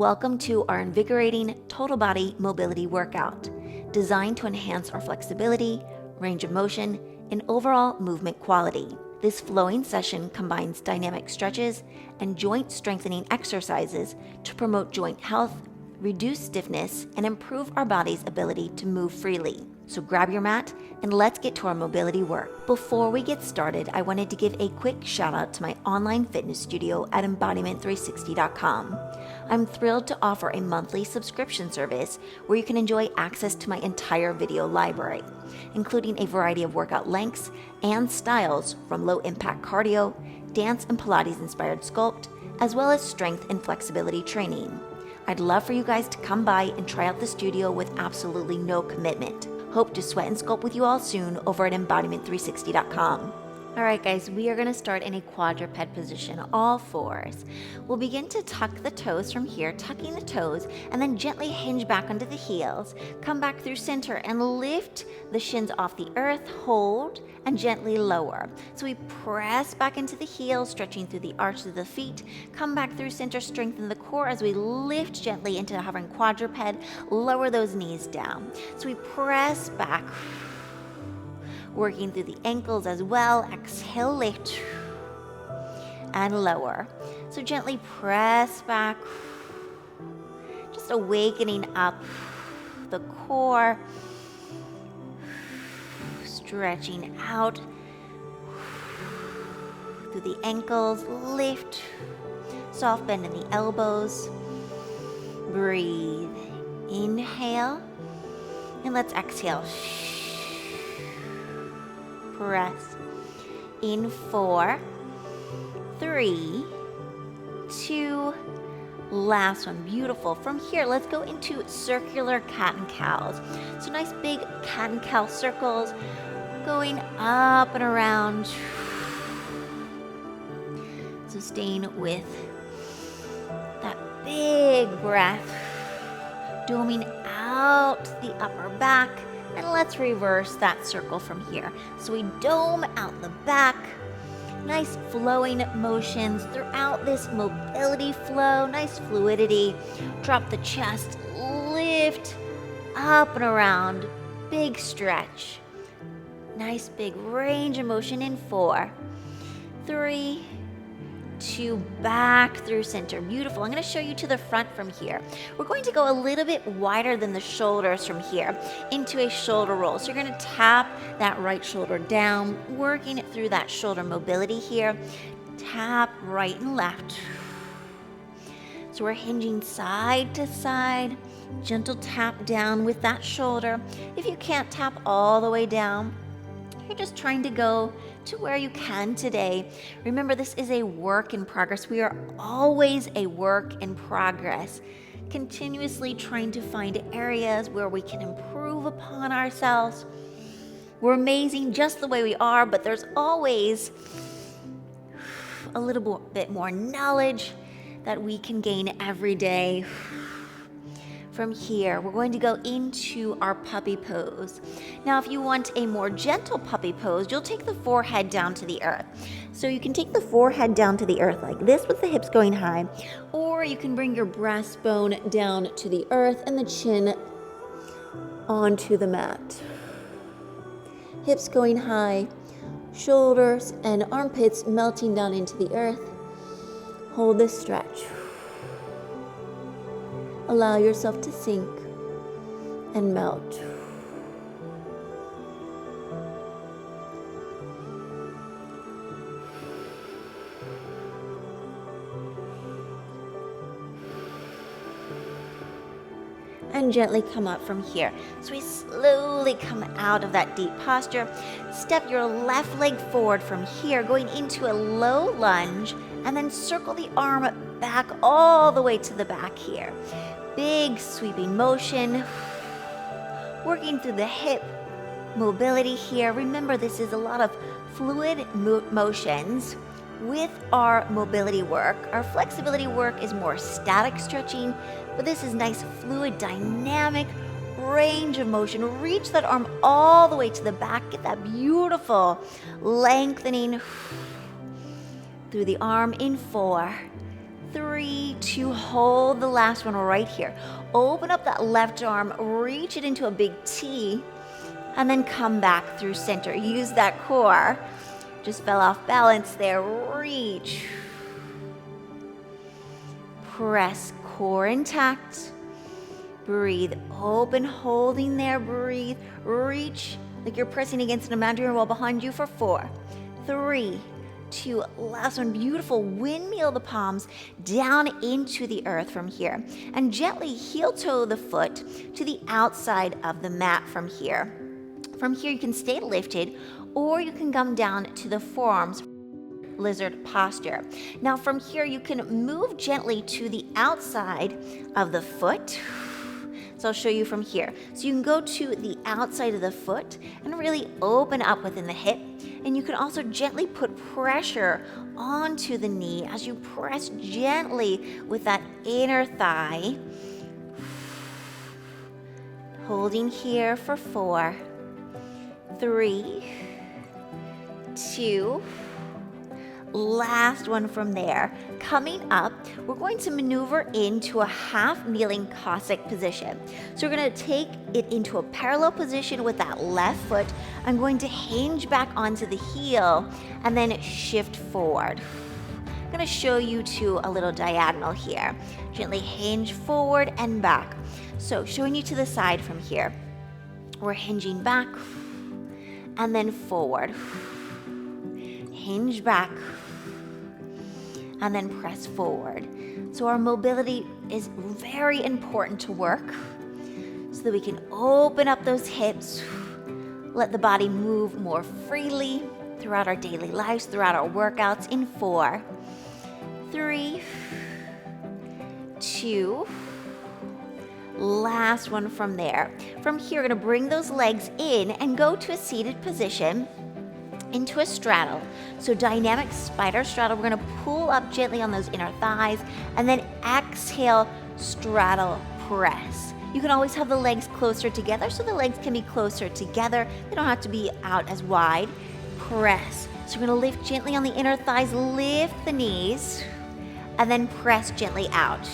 Welcome to our invigorating total body mobility workout, designed to enhance our flexibility, range of motion, and overall movement quality. This flowing session combines dynamic stretches and joint strengthening exercises to promote joint health, reduce stiffness, and improve our body's ability to move freely. So grab your mat and let's get to our mobility work. Before we get started, I wanted to give a quick shout out to my online fitness studio at embodiment360.com. I'm thrilled to offer a monthly subscription service where you can enjoy access to my entire video library, including a variety of workout lengths and styles from low impact cardio, dance and Pilates inspired sculpt, as well as strength and flexibility training. I'd love for you guys to come by and try out the studio with absolutely no commitment. Hope to sweat and sculpt with you all soon over at embodiment360.com. All right, guys, we are going to start in a quadruped position, all fours. We'll begin to tuck the toes from here, tucking the toes, and then gently hinge back onto the heels. Come back through center and lift the shins off the earth, hold, and gently lower. So we press back into the heels, stretching through the arch of the feet. Come back through center, strengthen the core as we lift gently into a hovering quadruped. Lower those knees down. So we press back, working through the ankles as well. Exhale, lift and lower. So gently press back, just awakening up the core, stretching out through the ankles, lift, soft bend in the elbows. Breathe, inhale, and let's exhale. Press in 4, 3, 2, last one. Beautiful. From here, let's go into circular cat and cows. So nice big cat and cow circles going up and around. So staying with that big breath, doming out the upper back. And let's reverse that circle from here. So we dome out the back. Nice flowing motions throughout this mobility flow. Nice fluidity. Drop the chest, lift up and around. Big stretch. Nice big range of motion in 4, 3, 2, back through center. Beautiful. I'm going to show you to the front from here. We're going to go a little bit wider than the shoulders from here into a shoulder roll. So you're going to tap that right shoulder down, working it through that shoulder mobility here. Tap right and left. So we're hinging side to side. Gentle tap down with that shoulder. If you can't tap all the way down, you're just trying to go to where you can today. Remember, this is a work in progress. We are always a work in progress, continuously trying to find areas where we can improve upon ourselves. We're amazing just the way we are, but there's always a little bit more knowledge that we can gain every day. From here, we're going to go into our puppy pose. Now, if you want a more gentle puppy pose, you'll take the forehead down to the earth. So you can take the forehead down to the earth like this with the hips going high, or you can bring your breastbone down to the earth and the chin onto the mat. Hips going high, shoulders and armpits melting down into the earth. Hold this stretch. Allow yourself to sink and melt. And gently come up from here. So we slowly come out of that deep posture. Step your left leg forward from here, going into a low lunge, and then circle the arm back all the way to the back here. Big sweeping motion, working through the hip mobility here. Remember, this is a lot of fluid motions with our mobility work. Our flexibility work is more static stretching, but this is nice fluid dynamic range of motion. Reach that arm all the way to the back. Get that beautiful lengthening through the arm in 4, 3, 2, hold the last one right here. Open up that left arm, reach it into a big T, and then come back through center. Use that core. Just fell off balance there. Reach. Press, core intact. Breathe, open, holding there, breathe. Reach like you're pressing against an imaginary wall behind you for 4, 3, 2, last one. Beautiful. Windmill the palms down into the earth from here. And gently heel toe the foot to the outside of the mat from here. From here, you can stay lifted, or you can come down to the forearms, lizard posture. Now from here, you can move gently to the outside of the foot. So I'll show you from here. So you can go to the outside of the foot and really open up within the hip. And you can also gently put pressure onto the knee as you press gently with that inner thigh. Holding here for 4, 3, 2, last one from there. Coming up, we're going to maneuver into a half kneeling Cossack position. So we're going to take it into a parallel position with that left foot. I'm going to hinge back onto the heel and then shift forward. I'm going to show you to a little diagonal here. Gently hinge forward and back. So showing you to the side from here. We're hinging back and then forward. Hinge back and then press forward. So our mobility is very important to work so that we can open up those hips, let the body move more freely throughout our daily lives, throughout our workouts in 4, 3, 2, last one from there. From here, we're gonna bring those legs in and go to a seated position into a straddle. So dynamic spider straddle, we're gonna pull up gently on those inner thighs and then exhale, straddle, press. You can always have the legs closer together so the legs can be closer together. They don't have to be out as wide. Press. So we're gonna lift gently on the inner thighs, lift the knees, and then press gently out.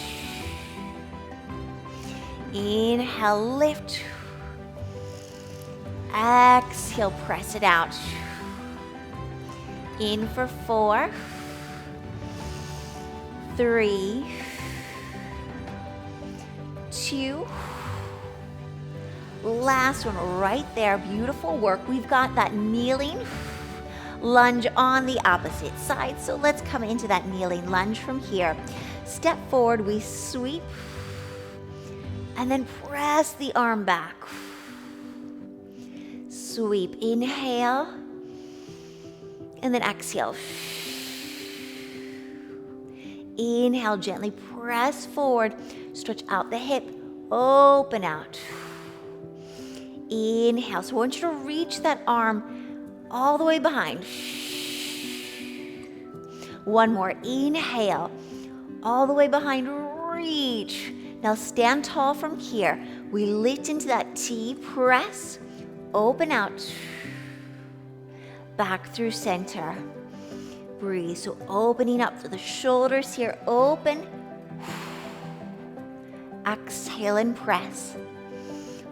Inhale, lift. Exhale, press it out. In for 4, 3, 2, last one right there. Beautiful work. We've got that kneeling lunge on the opposite side. So let's come into that kneeling lunge from here. Step forward, we sweep, and then press the arm back. Sweep, inhale, and then exhale. Inhale, gently press forward, stretch out the hip, open out. Inhale, so I want you to reach that arm all the way behind. One more, inhale, all the way behind, reach. Now stand tall from here. We lift into that T, press, open out. Back through center. Breathe. So opening up through the shoulders here. Open. Exhale and press.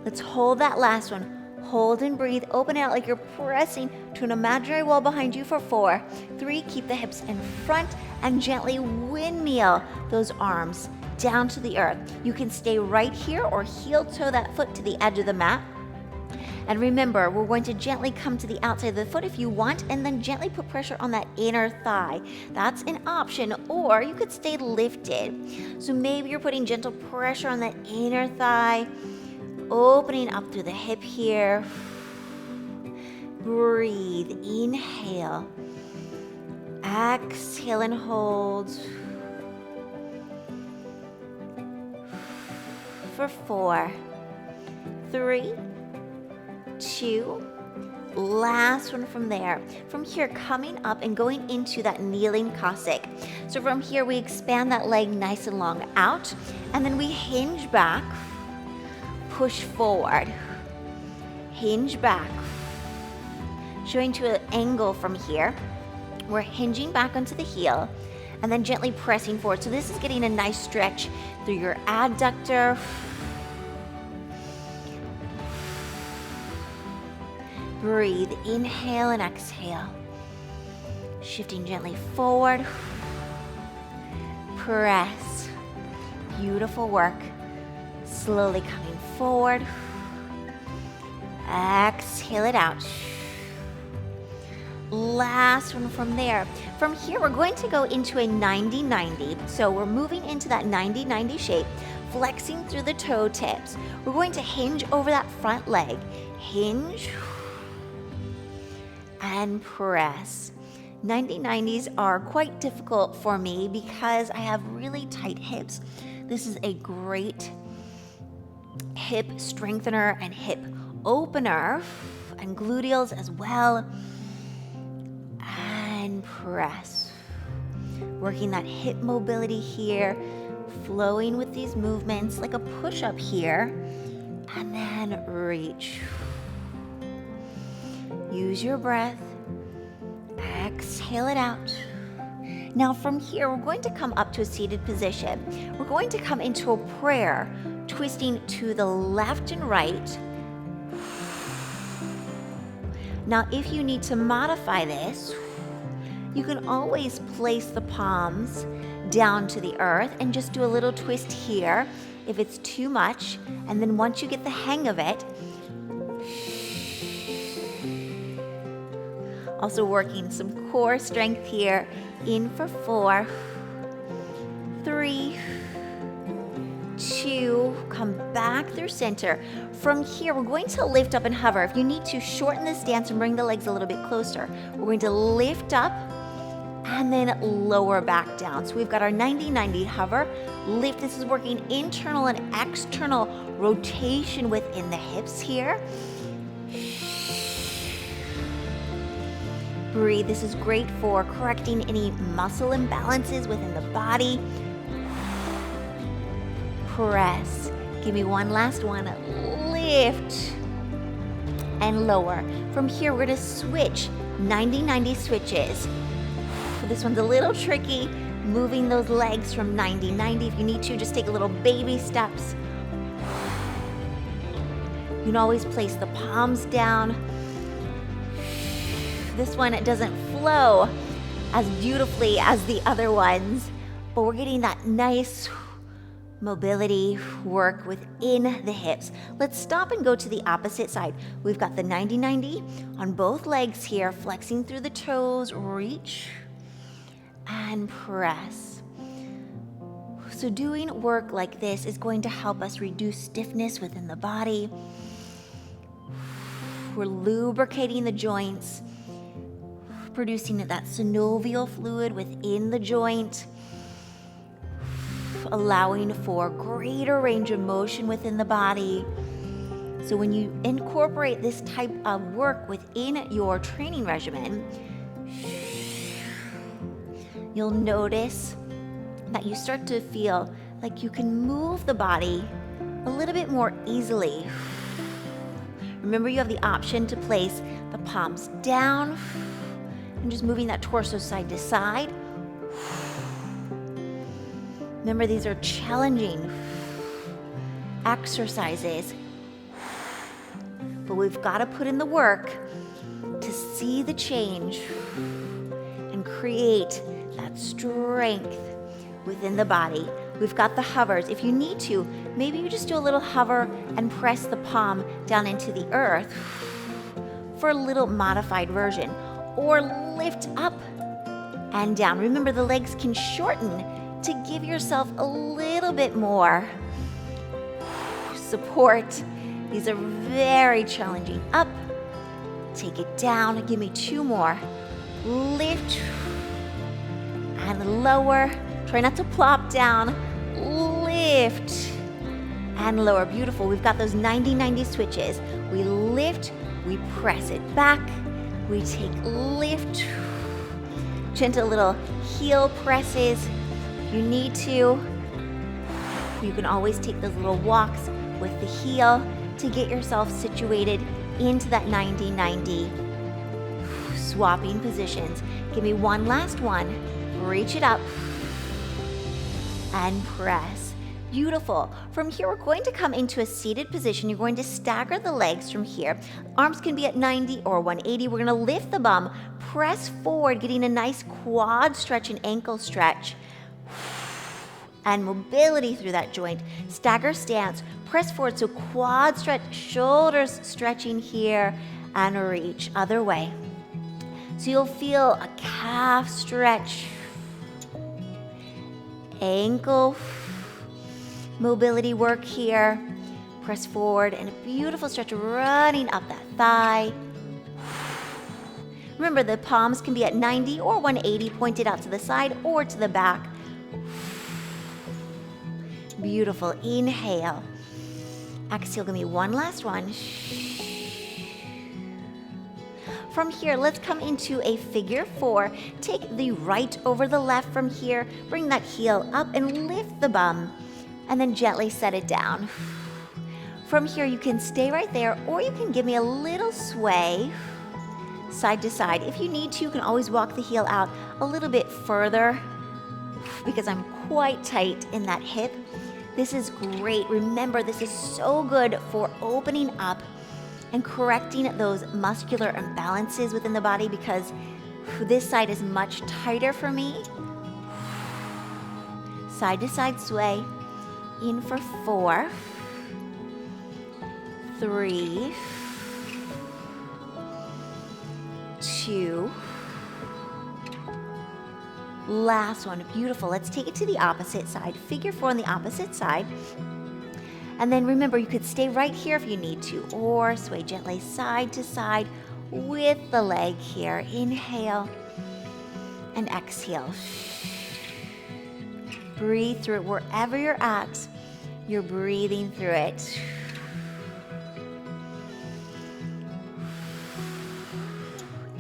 Let's hold that last one. Hold and breathe. Open it out like you're pressing to an imaginary wall behind you for 4, 3. Keep the hips in front and gently windmill those arms down to the earth. You can stay right here or heel toe that foot to the edge of the mat. And remember, we're going to gently come to the outside of the foot if you want, and then gently put pressure on that inner thigh. That's an option, or you could stay lifted. So maybe you're putting gentle pressure on that inner thigh, opening up through the hip here. Breathe, inhale. Exhale and hold. For 4, 3, 2, last one from there. From here, coming up and going into that kneeling Cossack. So from here, we expand that leg nice and long out, and then we hinge back, push forward, hinge back, showing to an angle from here. We're hinging back onto the heel, and then gently pressing forward. So this is getting a nice stretch through your adductor. Breathe, inhale and exhale. Shifting gently forward. Press. Beautiful work. Slowly coming forward. Exhale it out. Last one from there. From here, we're going to go into a 90-90. So we're moving into that 90-90 shape, flexing through the toe tips. We're going to hinge over that front leg. Hinge and press. 90-90s are quite difficult for me because I have really tight hips. This is a great hip strengthener and hip opener, and gluteals as well. And press. Working that hip mobility here, flowing with these movements like a push-up here, and then reach. Use your breath. Exhale it out. Now from here, we're going to come up to a seated position. We're going to come into a prayer, twisting to the left and right. Now, if you need to modify this, you can always place the palms down to the earth and just do a little twist here if it's too much. And then once you get the hang of it, also working some core strength here. In for 4, 3, 2, come back through center. From here, we're going to lift up and hover. If you need to, shorten this stance and bring the legs a little bit closer. We're going to lift up and then lower back down. So we've got our 90-90 hover, lift. This is working internal and external rotation within the hips here. Breathe. This is great for correcting any muscle imbalances within the body. Press. Give me one last one. Lift and lower. From here, we're going to switch 90-90 switches. This one's a little tricky, moving those legs from 90-90. If you need to, just take a little baby steps. You can always place the palms down. This one, it doesn't flow as beautifully as the other ones, but we're getting that nice mobility work within the hips. Let's stop and go to the opposite side. We've got the 90-90 on both legs here, flexing through the toes, reach and press. So doing work like this is going to help us reduce stiffness within the body. We're lubricating the joints, producing that synovial fluid within the joint, allowing for greater range of motion within the body. So when you incorporate this type of work within your training regimen, you'll notice that you start to feel like you can move the body a little bit more easily. Remember, you have the option to place the palms down and just moving that torso side to side. Remember, these are challenging exercises, but we've got to put in the work to see the change and create that strength within the body. We've got the hovers. If you need to, maybe you just do a little hover and press the palm down into the earth for a little modified version, or lift up and down. Remember, the legs can shorten to give yourself a little bit more support. These are very challenging. Up, take it down. Give me 2 more. Lift and lower. Try not to plop down. Lift and lower. Beautiful. We've got those 90-90 switches. We lift, we press it back, we take lift, gentle little heel presses. If you need to, you can always take those little walks with the heel to get yourself situated into that 90-90. Swapping positions. Give me one last one. reach it up, and press. Beautiful. From here, we're going to come into a seated position. You're going to stagger the legs from here. Arms can be at 90 or 180. We're going to lift the bum, press forward, getting a nice quad stretch and ankle stretch, and mobility through that joint. Stagger stance, press forward, so quad stretch, shoulders stretching here, and reach. Other way. So you'll feel a calf stretch, ankle mobility work here. Press forward, and a beautiful stretch running up that thigh. Remember, the palms can be at 90 or 180, pointed out to the side or to the back. Beautiful. Inhale. Exhale. Give me one last one. From here, let's come into a figure 4. Take the right over the left from here. Bring that heel up and lift the bum, and then gently set it down. From here, you can stay right there, or you can give me a little sway side to side. If you need to, you can always walk the heel out a little bit further because I'm quite tight in that hip. This is great. Remember, this is so good for opening up and correcting those muscular imbalances within the body, because this side is much tighter for me. Side to side sway. In for 4, 3, 2. Last one. Beautiful. Let's take it to the opposite side. Figure 4 on the opposite side. And then remember, you could stay right here if you need to, or sway gently side to side with the leg here. Inhale and exhale. Breathe through it wherever you're at. You're breathing through it.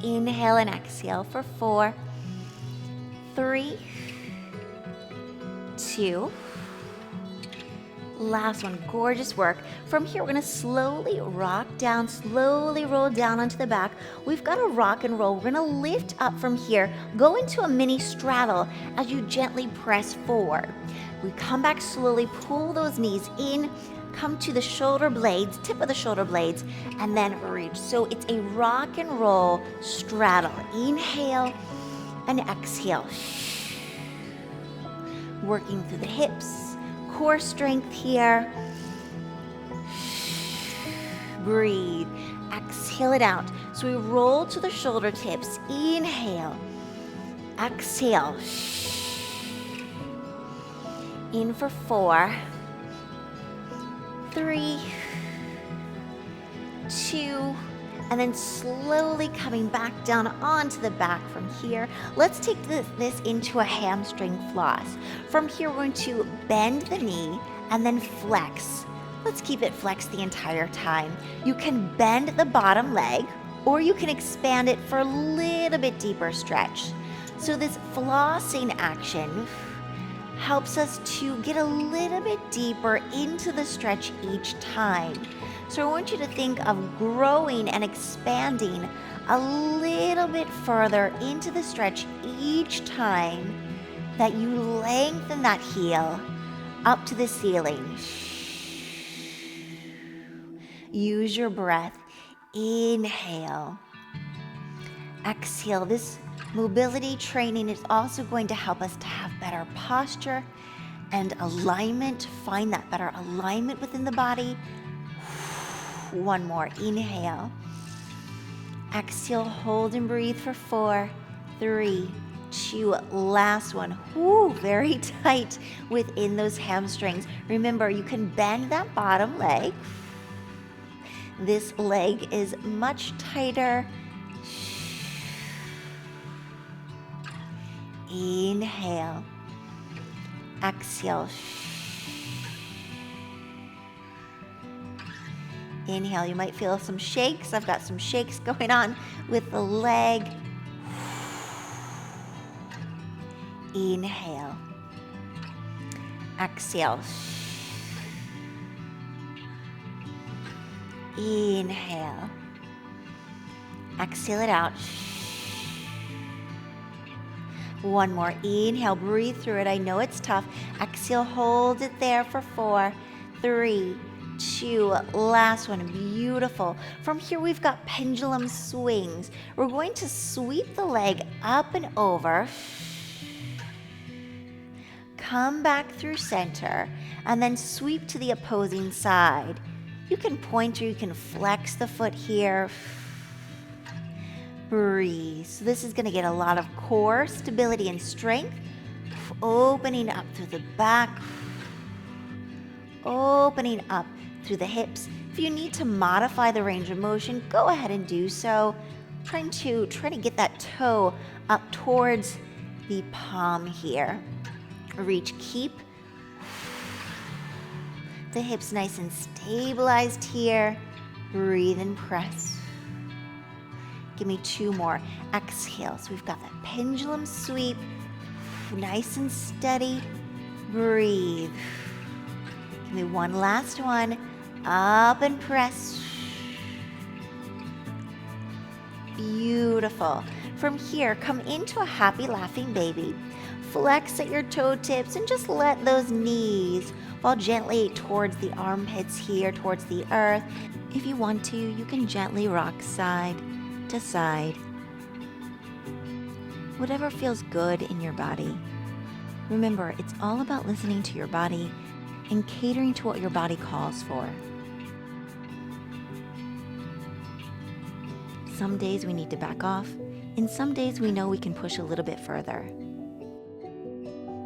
Inhale and exhale for 4, 3, 2. Last one. Gorgeous work. From here, we're going to slowly rock down, slowly roll down onto the back. We've got a rock and roll. We're going to lift up from here, go into a mini straddle as you gently press forward. We come back slowly, pull those knees in, come to the shoulder blades, tip of the shoulder blades, and then reach. So it's a rock and roll straddle. Inhale and exhale. Working through the hips. Core strength here. Breathe. Exhale it out. So we roll to the shoulder tips. Inhale. Exhale. In for 4, 3, 2, and then slowly coming back down onto the back from here. Let's take this into a hamstring floss. From here, we're going to bend the knee and then flex. Let's keep it flexed the entire time. You can bend the bottom leg, or you can expand it for a little bit deeper stretch. So this flossing action helps us to get a little bit deeper into the stretch each time. So I want you to think of growing and expanding a little bit further into the stretch each time that you lengthen that heel up to the ceiling. Use your breath. Inhale. Exhale. This mobility training is also going to help us to have better posture and alignment. Find that better alignment within the body. One more. Inhale. Exhale. Hold and breathe for 4, 3, 2. Last one. Woo, very tight within those hamstrings. Remember, you can bend that bottom leg. This leg is much tighter. Inhale. Exhale. Inhale. You might feel some shakes. I've got some shakes going on with the leg. Inhale. Exhale. Inhale. Exhale it out. One more. Inhale, breathe through it. I know it's tough. Exhale, hold it there for 4, 3, 2, last one. Beautiful. From here, we've got pendulum swings. We're going to sweep the leg up and over. Come back through center, and then sweep to the opposing side. You can point or you can flex the foot here. Breathe. So this is going to get a lot of core stability and strength. Opening up through the back. Opening up through the hips. If you need to modify the range of motion, go ahead and do so. Trying to get that toe up towards the palm here. Reach, keep the hips nice and stabilized here. Breathe and press. Give me 2 more. Exhale. So we've got that pendulum sweep. Nice and steady. Breathe. Give me one last one. Up and press. Beautiful. From here, come into a happy laughing baby. Flex at your toe tips and just let those knees fall gently towards the armpits here, towards the earth. If you want to, you can gently rock side to side. Whatever feels good in your body. Remember, it's all about listening to your body and catering to what your body calls for. Some days we need to back off, and some days we know we can push a little bit further.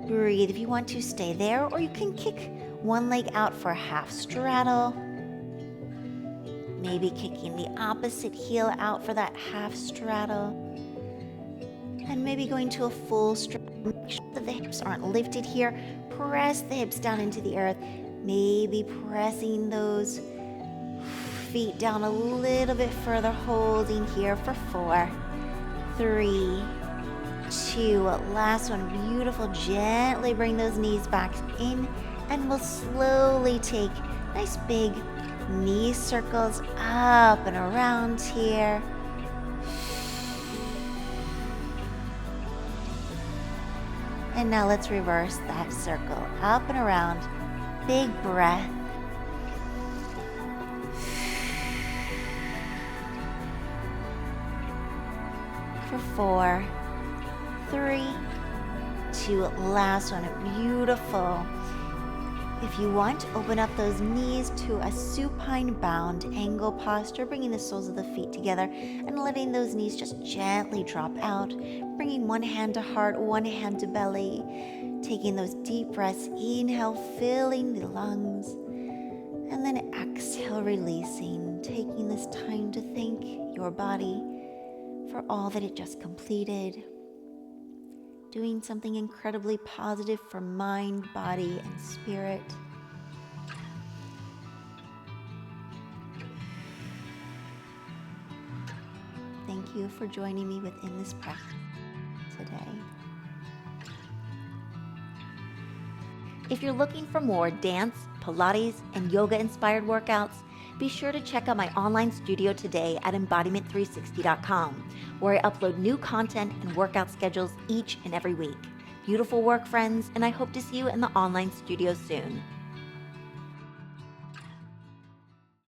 Breathe. If you want to, stay there, or you can kick one leg out for a half straddle. Maybe kicking the opposite heel out for that half straddle. And maybe going to a full straddle. Make sure that the hips aren't lifted here. Press the hips down into the earth. Maybe pressing those feet down a little bit further, holding here for 4, 3, 2, last one. Beautiful. Gently bring those knees back in, and we'll slowly take nice big knee circles up and around here. And now let's reverse that circle up and around. Big breath. For 4, 3, 2, last one. Beautiful. If you want, open up those knees to a supine bound angle posture, bringing the soles of the feet together and letting those knees just gently drop out, bringing one hand to heart, one hand to belly, taking those deep breaths. Inhale, filling the lungs, and then exhale, releasing, taking this time to thank your body for all that it just completed, doing something incredibly positive for mind, body, and spirit. Thank you for joining me within this practice today. If you're looking for more dance, Pilates, and yoga-inspired workouts, be sure to check out my online studio today at embodiment360.com, where I upload new content and workout schedules each and every week. Beautiful work, friends, and I hope to see you in the online studio soon.